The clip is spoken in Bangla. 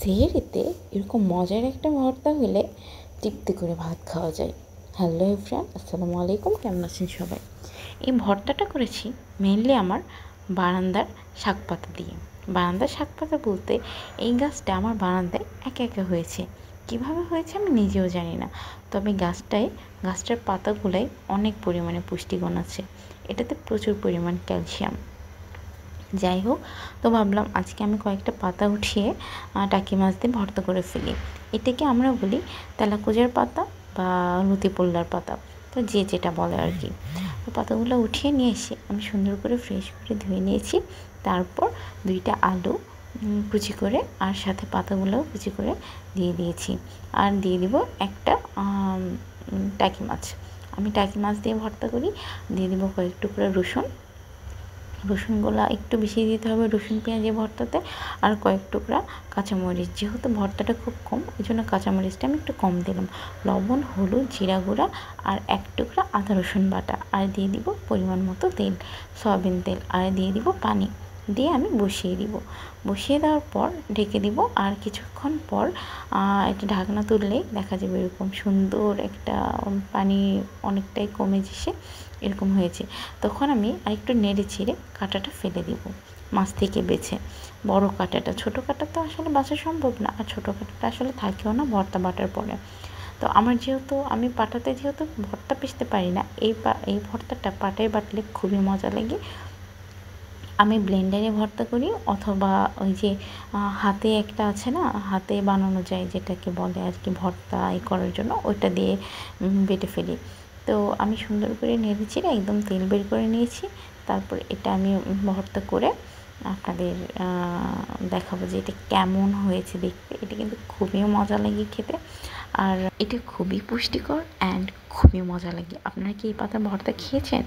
সেহরিতে এরকম মজার একটা ভর্তা হলে তৃপ্তি করে ভাত খাওয়া যায়। হ্যালো এভরিওয়ান, আসসালামু আলাইকুম। কেমন আছেন সবাই? এই ভর্তাটা করেছি মেইনলি আমার বারান্দার শাক পাতা দিয়ে। বারান্দার শাক পাতা বলতে এই গাছটা আমার বারান্দায় একা একা হয়েছে। কিভাবে হয়েছে আমি নিজেও জানি না, তবে গাছটার পাতাগুলোয় অনেক পরিমাণে পুষ্টিগুণ আছে। এটাতে প্রচুর পরিমাণ ক্যালসিয়াম। যাই হোক, তো ভাবলাম আজকে আমি কয়েকটা পাতা উঠিয়ে টাকি মাছ দিয়ে ভর্তা করে ফেলি। এটাকে আমরা বলি তেলাকুজার পাতা বা লতিপোল্লার পাতা, তো যে যেটা বলে আর কি। তো পাতাগুলো উঠিয়ে নিয়ে এসে আমি সুন্দর করে ফ্রেশ করে ধুয়ে নিয়েছি। তারপর 2টা আলু কুচি করে আর সাথে পাতাগুলোও কুচি করে দিয়ে দিয়েছি। আর দিয়ে দিব একটা টাকি মাছ। আমি টাকি মাছ দিয়ে ভর্তা করি। দিয়ে দিব কয়েক টুকরা রসুনগুলো একটু বেশি দিতে হবে রসুন পেঁয়াজের ভর্তাতে, আর কয়েক টুকরা কাঁচামরিচ। যেহেতু ভর্তাটা খুব কম, এই জন্য কাঁচামরিচটা আমি একটু কম দিলাম। লবণ, হলুদ, জিরা গুঁড়া আর 1 টুকরা আদা রসুন বাটা, আর দিয়ে দিব পরিমাণ মতো তেল, সয়াবিন তেল, আর দিয়ে দিব পানি। দিয়ে আমি বসিয়ে দেওয়ার পর ঢেকে দিব। আর কিছুক্ষণ পর একটা ঢাকনা তুললেই দেখা যাবে এরকম সুন্দর একটা পানি অনেকটাই কমে এসে এরকম হয়েছে। তখন আমি আরেকটু নেড়ে ছেড়ে কাঁটাটা ফেলে দিব মাছ থেকে বেছে। বড় কাঁটাটা, ছোটো কাঁটা তো আসলে বাছা সম্ভব না, আর ছোটো কাঁটাটা আসলে থাকেও না ভর্তা বাটার পরে। তো আমার যেহেতু আমি পাটাতে ভর্তা পিষতে পারি না, এই ভর্তাটা পাটায় বাটলে খুবই মজা লাগে। আমি ব্লেন্ডারে ভর্তা করি, অথবা ওই যে হাতে একটা আছে না, হাতে বানানো যায় যেটাকে বলে আর কি ভর্তা করার জন্য, ওইটা দিয়ে বেটে ফেলি। তো আমি সুন্দর করে নেড়ে চেড়ে একদম তেল বের করে নিয়েছি। তারপর এটা আমি ভর্তা করে আপনাদের দেখাবো যে এটা কেমন হয়েছে দেখতে। এটা কিন্তু খুবই মজা লাগে খেতে, আর এটা খুবই পুষ্টিকর অ্যান্ড খুবই মজা লাগে। আপনারা কি এই পাতার ভর্তা খেয়েছেন?